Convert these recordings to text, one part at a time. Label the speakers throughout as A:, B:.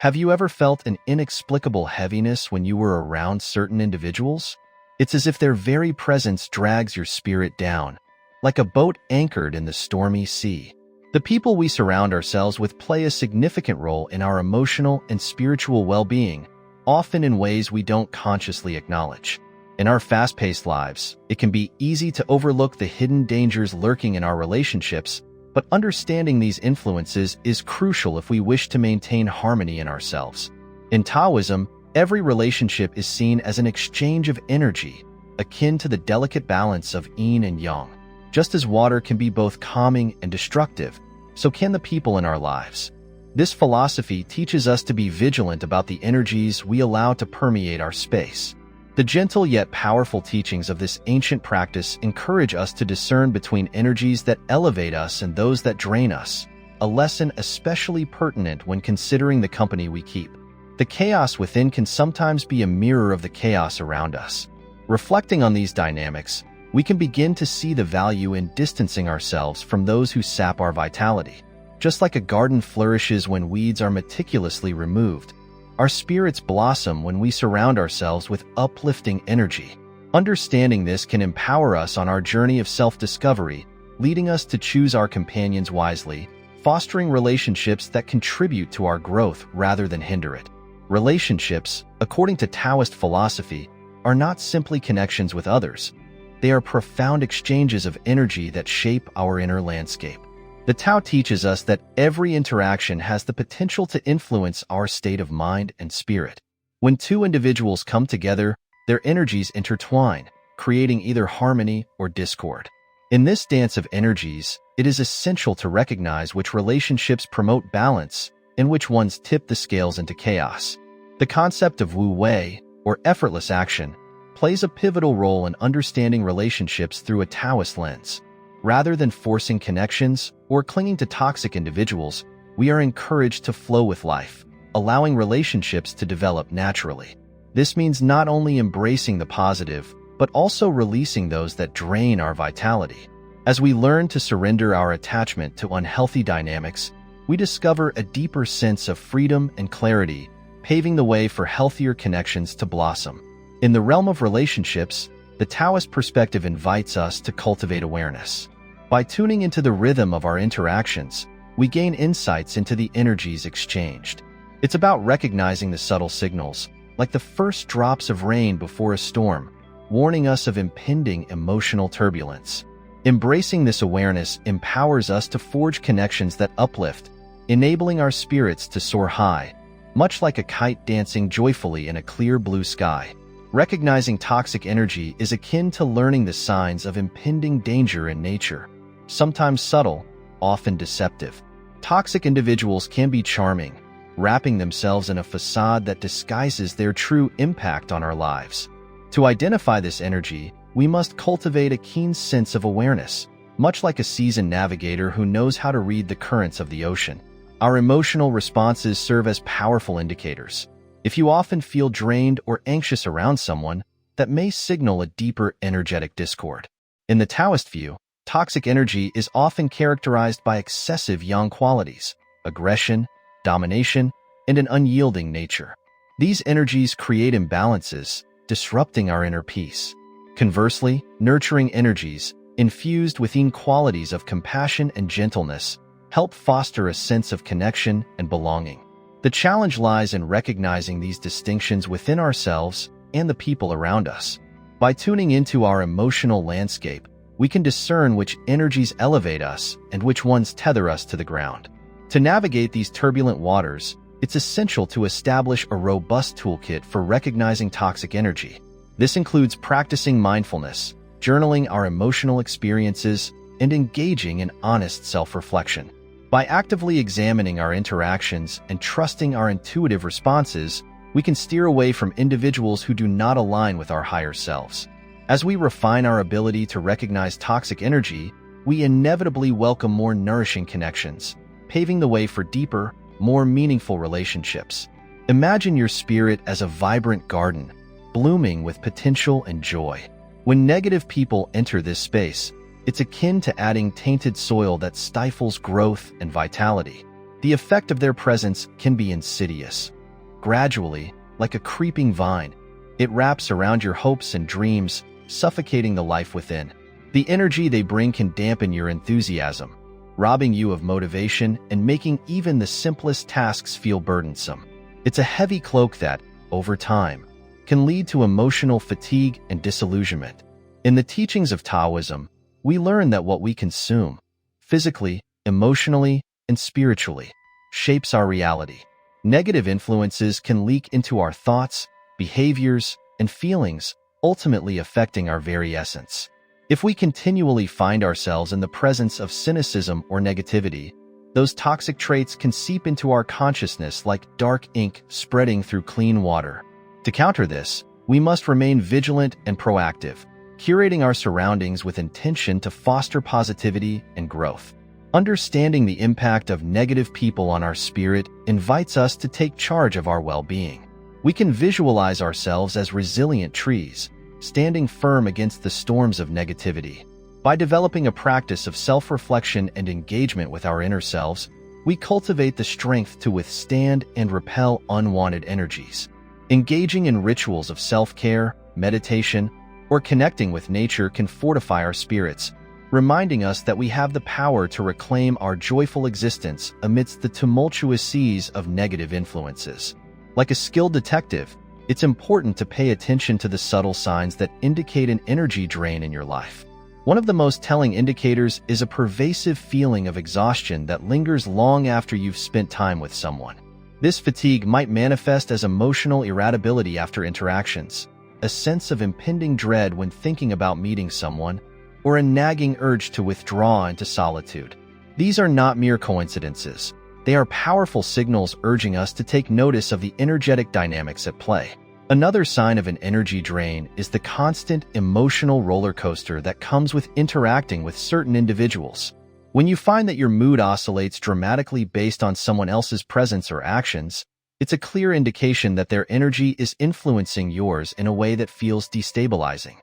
A: Have you ever felt an inexplicable heaviness when you were around certain individuals? It's as if their very presence drags your spirit down, like a boat anchored in the stormy sea. The people we surround ourselves with play a significant role in our emotional and spiritual well-being, often in ways we don't consciously acknowledge. In our fast-paced lives, it can be easy to overlook the hidden dangers lurking in our relationships, but understanding these influences is crucial if we wish to maintain harmony in ourselves. In Taoism, every relationship is seen as an exchange of energy, akin to the delicate balance of yin and yang. Just as water can be both calming and destructive, so can the people in our lives. This philosophy teaches us to be vigilant about the energies we allow to permeate our space. The gentle yet powerful teachings of this ancient practice encourage us to discern between energies that elevate us and those that drain us, a lesson especially pertinent when considering the company we keep. The chaos within can sometimes be a mirror of the chaos around us. Reflecting on these dynamics, we can begin to see the value in distancing ourselves from those who sap our vitality. Just like a garden flourishes when weeds are meticulously removed, our spirits blossom when we surround ourselves with uplifting energy. Understanding this can empower us on our journey of self-discovery, leading us to choose our companions wisely, fostering relationships that contribute to our growth rather than hinder it. Relationships, according to Taoist philosophy, are not simply connections with others. They are profound exchanges of energy that shape our inner landscape. The Tao teaches us that every interaction has the potential to influence our state of mind and spirit. When two individuals come together, their energies intertwine, creating either harmony or discord. In this dance of energies, it is essential to recognize which relationships promote balance and which ones tip the scales into chaos. The concept of wu wei, or effortless action, plays a pivotal role in understanding relationships through a Taoist lens. Rather than forcing connections or clinging to toxic individuals, we are encouraged to flow with life, allowing relationships to develop naturally. This means not only embracing the positive, but also releasing those that drain our vitality. As we learn to surrender our attachment to unhealthy dynamics, we discover a deeper sense of freedom and clarity, paving the way for healthier connections to blossom. In the realm of relationships, the Taoist perspective invites us to cultivate awareness. By tuning into the rhythm of our interactions, we gain insights into the energies exchanged. It's about recognizing the subtle signals, like the first drops of rain before a storm, warning us of impending emotional turbulence. Embracing this awareness empowers us to forge connections that uplift, enabling our spirits to soar high, much like a kite dancing joyfully in a clear blue sky. Recognizing toxic energy is akin to learning the signs of impending danger in nature. Sometimes subtle, often deceptive. Toxic individuals can be charming, wrapping themselves in a facade that disguises their true impact on our lives. To identify this energy, we must cultivate a keen sense of awareness, much like a seasoned navigator who knows how to read the currents of the ocean. Our emotional responses serve as powerful indicators. If you often feel drained or anxious around someone, that may signal a deeper energetic discord. In the Taoist view, toxic energy is often characterized by excessive yang qualities, aggression, domination, and an unyielding nature. These energies create imbalances, disrupting our inner peace. Conversely, nurturing energies, infused with qualities of compassion and gentleness, help foster a sense of connection and belonging. The challenge lies in recognizing these distinctions within ourselves and the people around us. By tuning into our emotional landscape, we can discern which energies elevate us and which ones tether us to the ground. To navigate these turbulent waters, it's essential to establish a robust toolkit for recognizing toxic energy. This includes practicing mindfulness, journaling our emotional experiences, and engaging in honest self-reflection. By actively examining our interactions and trusting our intuitive responses, we can steer away from individuals who do not align with our higher selves. As we refine our ability to recognize toxic energy, we inevitably welcome more nourishing connections, paving the way for deeper, more meaningful relationships. Imagine your spirit as a vibrant garden, blooming with potential and joy. When negative people enter this space, it's akin to adding tainted soil that stifles growth and vitality. the effect of their presence can be insidious. Gradually, like a creeping vine, it wraps around your hopes and dreams, suffocating the life within. The energy they bring can dampen your enthusiasm, robbing you of motivation and making even the simplest tasks feel burdensome. It's a heavy cloak that, over time, can lead to emotional fatigue and disillusionment. In the teachings of Taoism, we learn that what we consume, physically, emotionally, and spiritually, shapes our reality. Negative influences can leak into our thoughts, behaviors, and feelings, ultimately affecting our very essence. If we continually find ourselves in the presence of cynicism or negativity, those toxic traits can seep into our consciousness like dark ink spreading through clean water. To counter this, we must remain vigilant and proactive, curating our surroundings with intention to foster positivity and growth. Understanding the impact of negative people on our spirit invites us to take charge of our well-being. We can visualize ourselves as resilient trees, standing firm against the storms of negativity. By developing a practice of self-reflection and engagement with our inner selves, we cultivate the strength to withstand and repel unwanted energies. Engaging in rituals of self-care, meditation, or connecting with nature can fortify our spirits, reminding us that we have the power to reclaim our joyful existence amidst the tumultuous seas of negative influences. Like a skilled detective, it's important to pay attention to the subtle signs that indicate an energy drain in your life. One of the most telling indicators is a pervasive feeling of exhaustion that lingers long after you've spent time with someone. This fatigue might manifest as emotional irritability after interactions, a sense of impending dread when thinking about meeting someone, or a nagging urge to withdraw into solitude. These are not mere coincidences. They are powerful signals urging us to take notice of the energetic dynamics at play. Another sign of an energy drain is the constant emotional roller coaster that comes with interacting with certain individuals. When you find that your mood oscillates dramatically based on someone else's presence or actions, it's a clear indication that their energy is influencing yours in a way that feels destabilizing.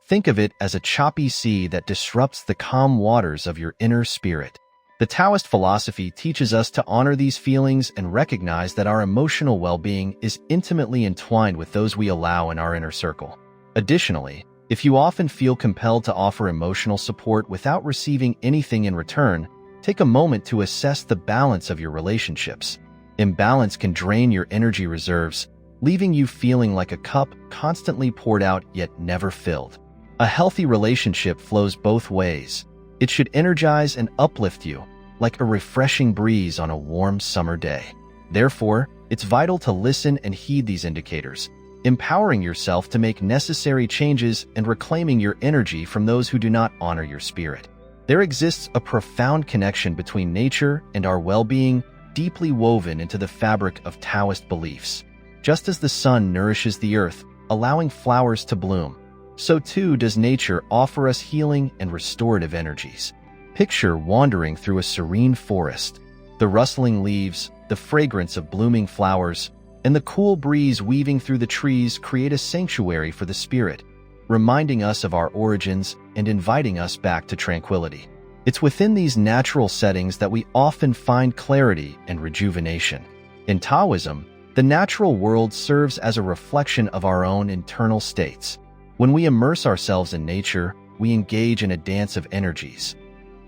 A: Think of it as a choppy sea that disrupts the calm waters of your inner spirit. The Taoist philosophy teaches us to honor these feelings and recognize that our emotional well-being is intimately entwined with those we allow in our inner circle. Additionally, if you often feel compelled to offer emotional support without receiving anything in return, take a moment to assess the balance of your relationships. Imbalance can drain your energy reserves, leaving you feeling like a cup constantly poured out yet never filled. A healthy relationship flows both ways. It should energize and uplift you, like a refreshing breeze on a warm summer day. Therefore, it's vital to listen and heed these indicators, empowering yourself to make necessary changes and reclaiming your energy from those who do not honor your spirit. There exists a profound connection between nature and our well-being, deeply woven into the fabric of Taoist beliefs. Just as the sun nourishes the earth, allowing flowers to bloom, so too does nature offer us healing and restorative energies. Picture wandering through a serene forest. The rustling leaves, the fragrance of blooming flowers, and the cool breeze weaving through the trees create a sanctuary for the spirit, reminding us of our origins and inviting us back to tranquility. It's within these natural settings that we often find clarity and rejuvenation. In Taoism, the natural world serves as a reflection of our own internal states. When we immerse ourselves in nature, we engage in a dance of energies.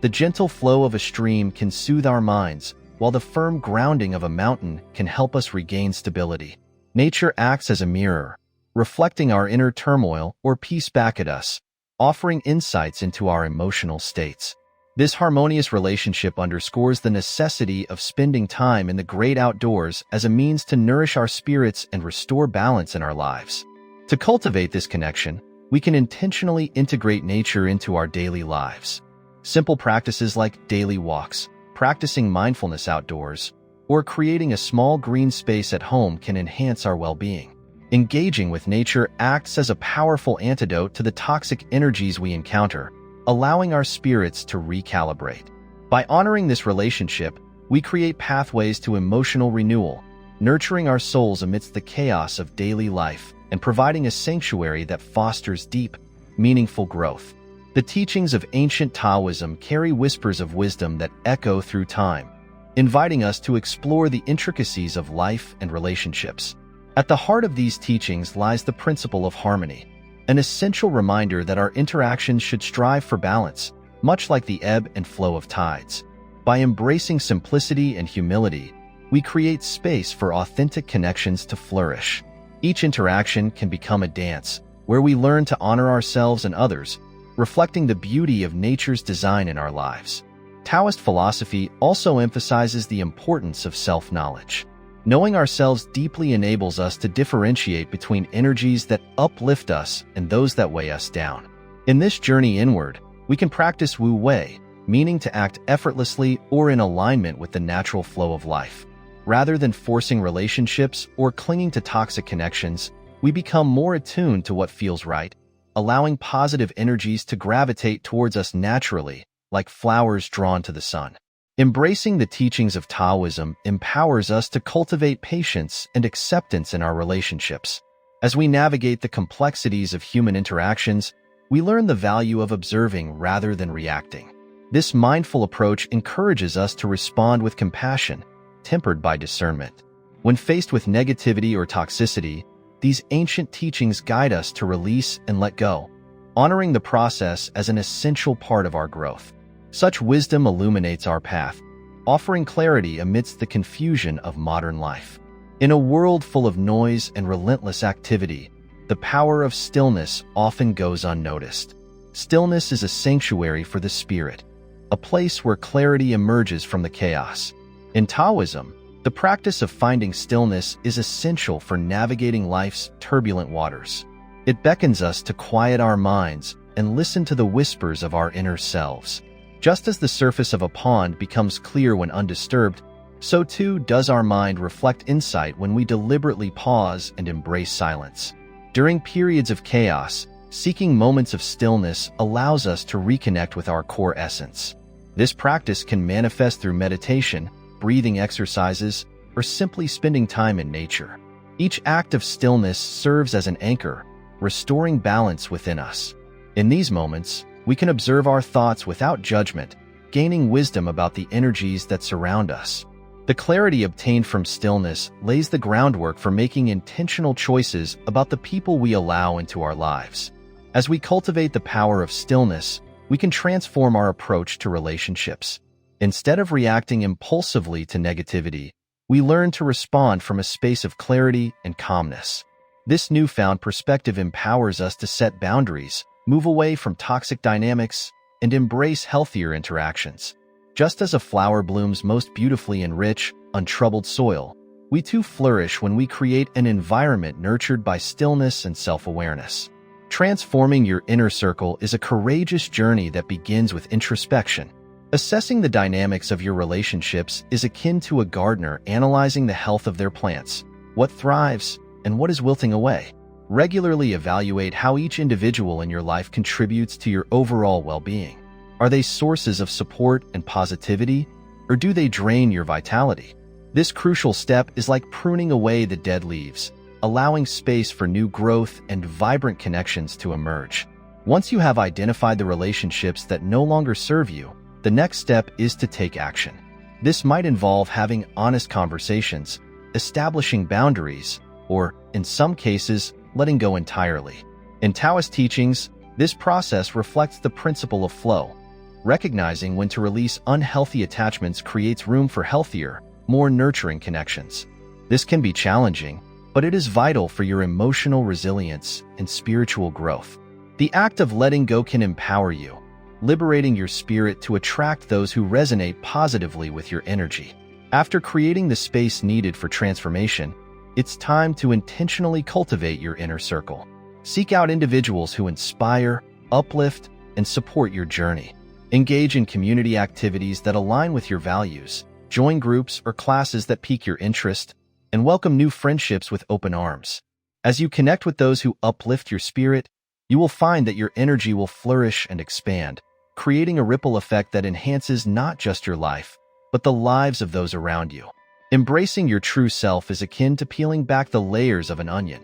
A: The gentle flow of a stream can soothe our minds, while the firm grounding of a mountain can help us regain stability. Nature acts as a mirror, reflecting our inner turmoil or peace back at us, offering insights into our emotional states. This harmonious relationship underscores the necessity of spending time in the great outdoors as a means to nourish our spirits and restore balance in our lives. To cultivate this connection, we can intentionally integrate nature into our daily lives. Simple practices like daily walks, practicing mindfulness outdoors, or creating a small green space at home can enhance our well-being. Engaging with nature acts as a powerful antidote to the toxic energies we encounter, allowing our spirits to recalibrate. By honoring this relationship, we create pathways to emotional renewal, nurturing our souls amidst the chaos of daily life and providing a sanctuary that fosters deep, meaningful growth. The teachings of ancient Taoism carry whispers of wisdom that echo through time, inviting us to explore the intricacies of life and relationships. At the heart of these teachings lies the principle of harmony, an essential reminder that our interactions should strive for balance, much like the ebb and flow of tides. By embracing simplicity and humility, we create space for authentic connections to flourish. Each interaction can become a dance, where we learn to honor ourselves and others, reflecting the beauty of nature's design in our lives. Taoist philosophy also emphasizes the importance of self-knowledge. Knowing ourselves deeply enables us to differentiate between energies that uplift us and those that weigh us down. In this journey inward, we can practice Wu Wei, meaning to act effortlessly or in alignment with the natural flow of life. Rather than forcing relationships or clinging to toxic connections, we become more attuned to what feels right, allowing positive energies to gravitate towards us naturally, like flowers drawn to the sun. Embracing the teachings of Taoism empowers us to cultivate patience and acceptance in our relationships. As we navigate the complexities of human interactions, we learn the value of observing rather than reacting. This mindful approach encourages us to respond with compassion, tempered by discernment. When faced with negativity or toxicity, these ancient teachings guide us to release and let go, honoring the process as an essential part of our growth. Such wisdom illuminates our path, offering clarity amidst the confusion of modern life. In a world full of noise and relentless activity, the power of stillness often goes unnoticed. Stillness is a sanctuary for the spirit, a place where clarity emerges from the chaos. In Taoism, the practice of finding stillness is essential for navigating life's turbulent waters. It beckons us to quiet our minds and listen to the whispers of our inner selves. Just as the surface of a pond becomes clear when undisturbed, so too does our mind reflect insight when we deliberately pause and embrace silence. During periods of chaos, seeking moments of stillness allows us to reconnect with our core essence. This practice can manifest through meditation, breathing exercises, or simply spending time in nature. Each act of stillness serves as an anchor, restoring balance within us. In these moments, we can observe our thoughts without judgment, gaining wisdom about the energies that surround us. The clarity obtained from stillness lays the groundwork for making intentional choices about the people we allow into our lives. As we cultivate the power of stillness, we can transform our approach to relationships. Instead of reacting impulsively to negativity, we learn to respond from a space of clarity and calmness. This newfound perspective empowers us to set boundaries, move away from toxic dynamics, and embrace healthier interactions. Just as a flower blooms most beautifully in rich, untroubled soil, we too flourish when we create an environment nurtured by stillness and self-awareness. Transforming your inner circle is a courageous journey that begins with introspection. Assessing the dynamics of your relationships is akin to a gardener analyzing the health of their plants, what thrives, and what is wilting away. Regularly evaluate how each individual in your life contributes to your overall well-being. Are they sources of support and positivity, or do they drain your vitality? This crucial step is like pruning away the dead leaves, allowing space for new growth and vibrant connections to emerge. Once you have identified the relationships that no longer serve you, the next step is to take action. This might involve having honest conversations, establishing boundaries, or, in some cases, letting go entirely. In Taoist teachings, this process reflects the principle of flow. Recognizing when to release unhealthy attachments creates room for healthier, more nurturing connections. This can be challenging, but it is vital for your emotional resilience and spiritual growth. The act of letting go can empower you, liberating your spirit to attract those who resonate positively with your energy. After creating the space needed for transformation, it's time to intentionally cultivate your inner circle. Seek out individuals who inspire, uplift, and support your journey. Engage in community activities that align with your values, join groups or classes that pique your interest, and welcome new friendships with open arms. As you connect with those who uplift your spirit, you will find that your energy will flourish and expand, creating a ripple effect that enhances not just your life, but the lives of those around you. Embracing your true self is akin to peeling back the layers of an onion.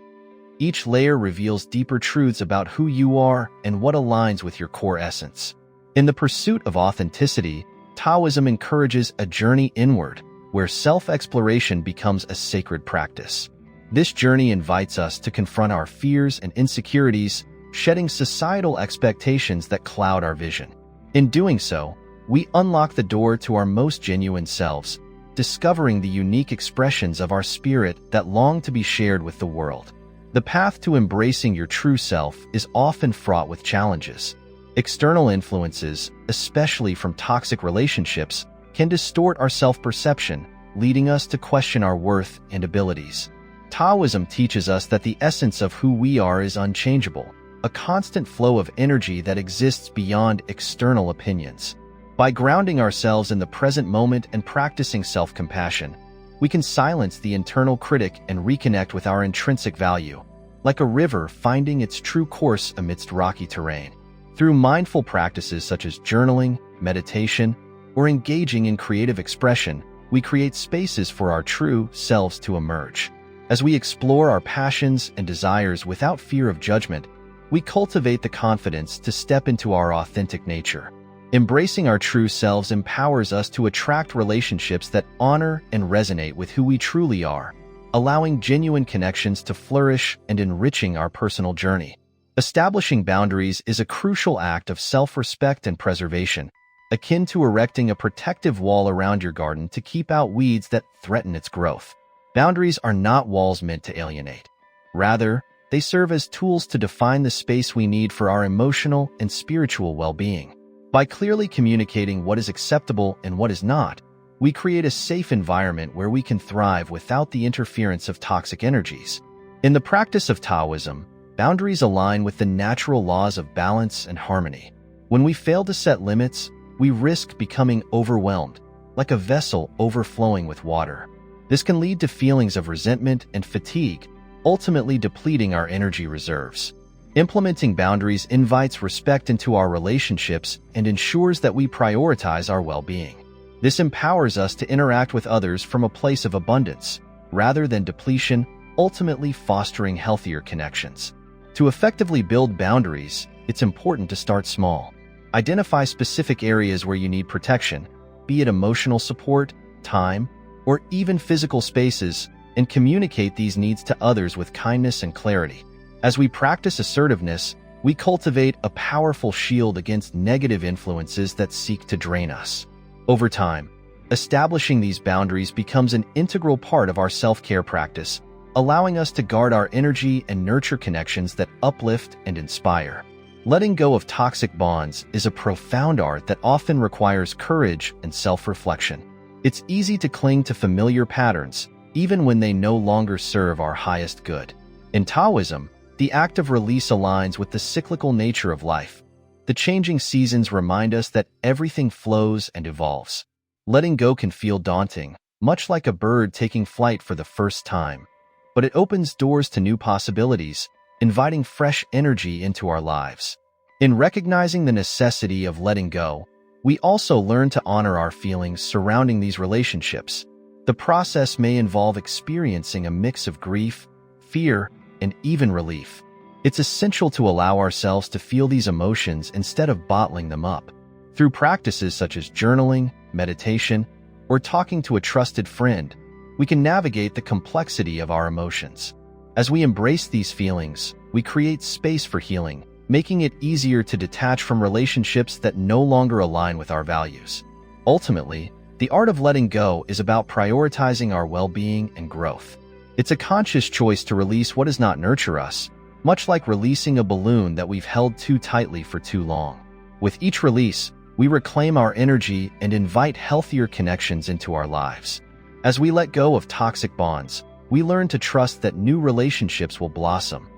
A: Each layer reveals deeper truths about who you are and what aligns with your core essence. In the pursuit of authenticity, Taoism encourages a journey inward, where self-exploration becomes a sacred practice. This journey invites us to confront our fears and insecurities, shedding societal expectations that cloud our vision. In doing so, we unlock the door to our most genuine selves, discovering the unique expressions of our spirit that long to be shared with the world. The path to embracing your true self is often fraught with challenges. External influences, especially from toxic relationships, can distort our self-perception, leading us to question our worth and abilities. Taoism teaches us that the essence of who we are is unchangeable, a constant flow of energy that exists beyond external opinions. By grounding ourselves in the present moment and practicing self-compassion, we can silence the internal critic and reconnect with our intrinsic value, like a river finding its true course amidst rocky terrain. Through mindful practices such as journaling, meditation, or engaging in creative expression, we create spaces for our true selves to emerge. As we explore our passions and desires without fear of judgment, we cultivate the confidence to step into our authentic nature. Embracing our true selves empowers us to attract relationships that honor and resonate with who we truly are, allowing genuine connections to flourish and enriching our personal journey. Establishing boundaries is a crucial act of self-respect and preservation, akin to erecting a protective wall around your garden to keep out weeds that threaten its growth. Boundaries are not walls meant to alienate. Rather, they serve as tools to define the space we need for our emotional and spiritual well-being. By clearly communicating what is acceptable and what is not, we create a safe environment where we can thrive without the interference of toxic energies. In the practice of Taoism, boundaries align with the natural laws of balance and harmony. When we fail to set limits, we risk becoming overwhelmed, like a vessel overflowing with water. This can lead to feelings of resentment and fatigue, ultimately depleting our energy reserves. Implementing boundaries invites respect into our relationships and ensures that we prioritize our well-being. This empowers us to interact with others from a place of abundance, rather than depletion, ultimately fostering healthier connections. To effectively build boundaries, it's important to start small. Identify specific areas where you need protection, be it emotional support, time, or even physical spaces, and communicate these needs to others with kindness and clarity. As we practice assertiveness, we cultivate a powerful shield against negative influences that seek to drain us. Over time, establishing these boundaries becomes an integral part of our self-care practice, allowing us to guard our energy and nurture connections that uplift and inspire. Letting go of toxic bonds is a profound art that often requires courage and self-reflection. It's easy to cling to familiar patterns, even when they no longer serve our highest good. In Taoism, the act of release aligns with the cyclical nature of life. The changing seasons remind us that everything flows and evolves. Letting go can feel daunting, much like a bird taking flight for the first time. But it opens doors to new possibilities, inviting fresh energy into our lives. In recognizing the necessity of letting go, we also learn to honor our feelings surrounding these relationships. The process may involve experiencing a mix of grief, fear, and even relief. It's essential to allow ourselves to feel these emotions instead of bottling them up. Through practices such as journaling, meditation, or talking to a trusted friend, we can navigate the complexity of our emotions. As we embrace these feelings, we create space for healing, making it easier to detach from relationships that no longer align with our values. Ultimately, the art of letting go is about prioritizing our well-being and growth. It's a conscious choice to release what does not nurture us, much like releasing a balloon that we've held too tightly for too long. With each release, we reclaim our energy and invite healthier connections into our lives. As we let go of toxic bonds, we learn to trust that new relationships will blossom,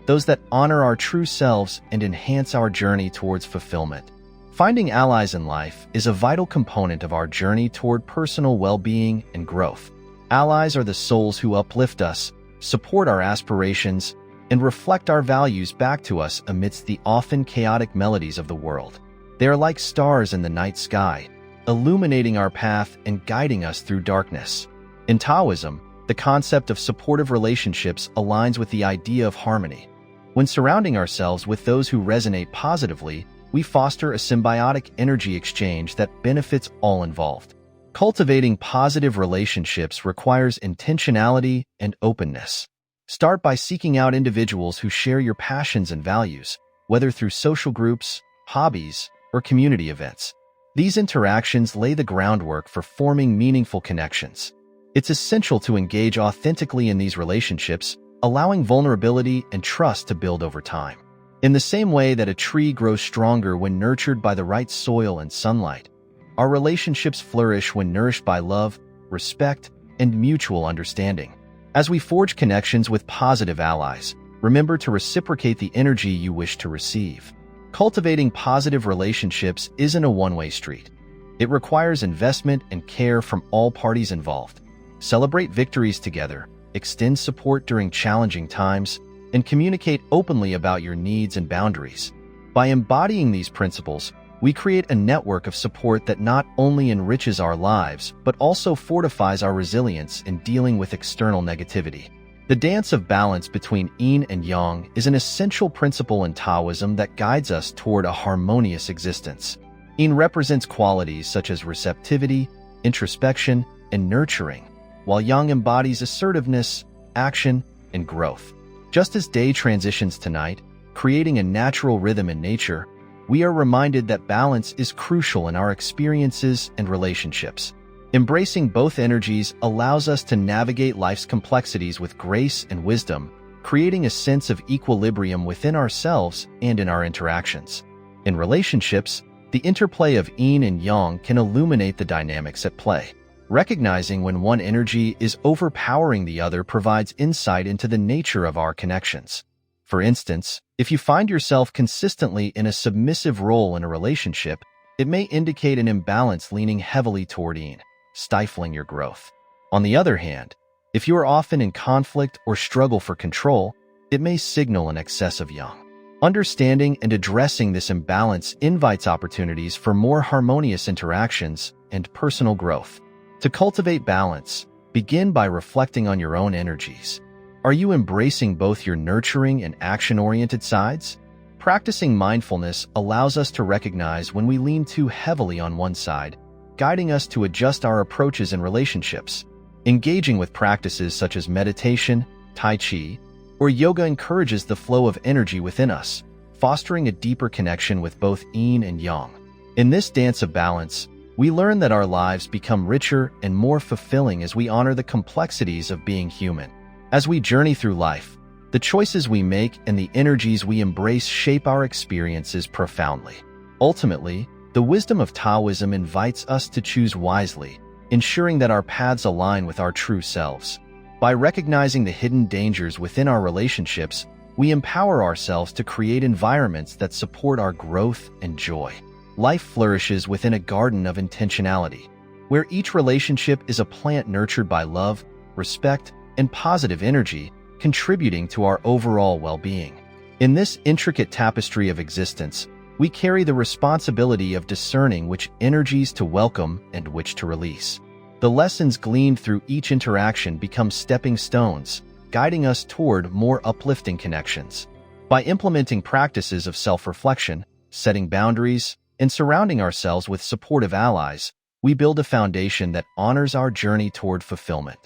A: those that honor our true selves and enhance our journey towards fulfillment. Finding allies in life is a vital component of our journey toward personal well-being and growth. Allies are the souls who uplift us, support our aspirations, and reflect our values back to us amidst the often chaotic melodies of the world. They are like stars in the night sky, illuminating our path and guiding us through darkness. In Taoism, the concept of supportive relationships aligns with the idea of harmony. When surrounding ourselves with those who resonate positively, we foster a symbiotic energy exchange that benefits all involved. Cultivating positive relationships requires intentionality and openness. Start by seeking out individuals who share your passions and values, whether through social groups, hobbies, or community events. These interactions lay the groundwork for forming meaningful connections. It's essential to engage authentically in these relationships, allowing vulnerability and trust to build over time. In the same way that a tree grows stronger when nurtured by the right soil and sunlight, our relationships flourish when nourished by love, respect, and mutual understanding. As we forge connections with positive allies, remember to reciprocate the energy you wish to receive. Cultivating positive relationships isn't a one-way street. It requires investment and care from all parties involved. Celebrate victories together, extend support during challenging times, and communicate openly about your needs and boundaries. By embodying these principles, we create a network of support that not only enriches our lives, but also fortifies our resilience in dealing with external negativity. The dance of balance between yin and yang is an essential principle in Taoism that guides us toward a harmonious existence. Yin represents qualities such as receptivity, introspection, and nurturing, while yang embodies assertiveness, action, and growth. Just as day transitions to night, creating a natural rhythm in nature, we are reminded that balance is crucial in our experiences and relationships. Embracing both energies allows us to navigate life's complexities with grace and wisdom, creating a sense of equilibrium within ourselves and in our interactions. In relationships, the interplay of yin and yang can illuminate the dynamics at play. Recognizing when one energy is overpowering the other provides insight into the nature of our connections. For instance, if you find yourself consistently in a submissive role in a relationship, it may indicate an imbalance leaning heavily toward yin, stifling your growth. On the other hand, if you are often in conflict or struggle for control, it may signal an excess of yang. Understanding and addressing this imbalance invites opportunities for more harmonious interactions and personal growth. To cultivate balance, begin by reflecting on your own energies. Are you embracing both your nurturing and action-oriented sides? Practicing mindfulness allows us to recognize when we lean too heavily on one side, guiding us to adjust our approaches in relationships. Engaging with practices such as meditation, Tai Chi, or yoga encourages the flow of energy within us, fostering a deeper connection with both yin and yang. In this dance of balance, we learn that our lives become richer and more fulfilling as we honor the complexities of being human. As we journey through life, the choices we make and the energies we embrace shape our experiences profoundly. Ultimately, the wisdom of Taoism invites us to choose wisely, ensuring that our paths align with our true selves. By recognizing the hidden dangers within our relationships, we empower ourselves to create environments that support our growth and joy. Life flourishes within a garden of intentionality, where each relationship is a plant nurtured by love, respect, and positive energy, contributing to our overall well-being. In this intricate tapestry of existence, we carry the responsibility of discerning which energies to welcome and which to release. The lessons gleaned through each interaction become stepping stones, guiding us toward more uplifting connections. By implementing practices of self-reflection, setting boundaries, and surrounding ourselves with supportive allies, we build a foundation that honors our journey toward fulfillment.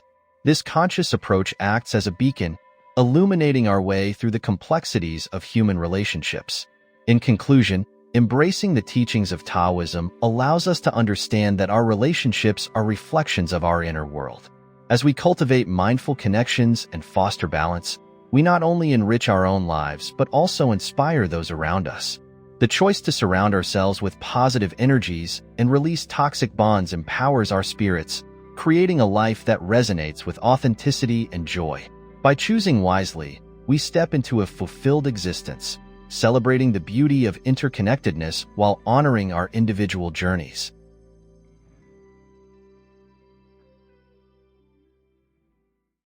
A: This conscious approach acts as a beacon, illuminating our way through the complexities of human relationships. In conclusion, embracing the teachings of Taoism allows us to understand that our relationships are reflections of our inner world. As we cultivate mindful connections and foster balance, we not only enrich our own lives but also inspire those around us. The choice to surround ourselves with positive energies and release toxic bonds empowers our spirits, creating a life that resonates with authenticity and joy. By choosing wisely, we step into a fulfilled existence, celebrating the beauty of interconnectedness while honoring our individual journeys.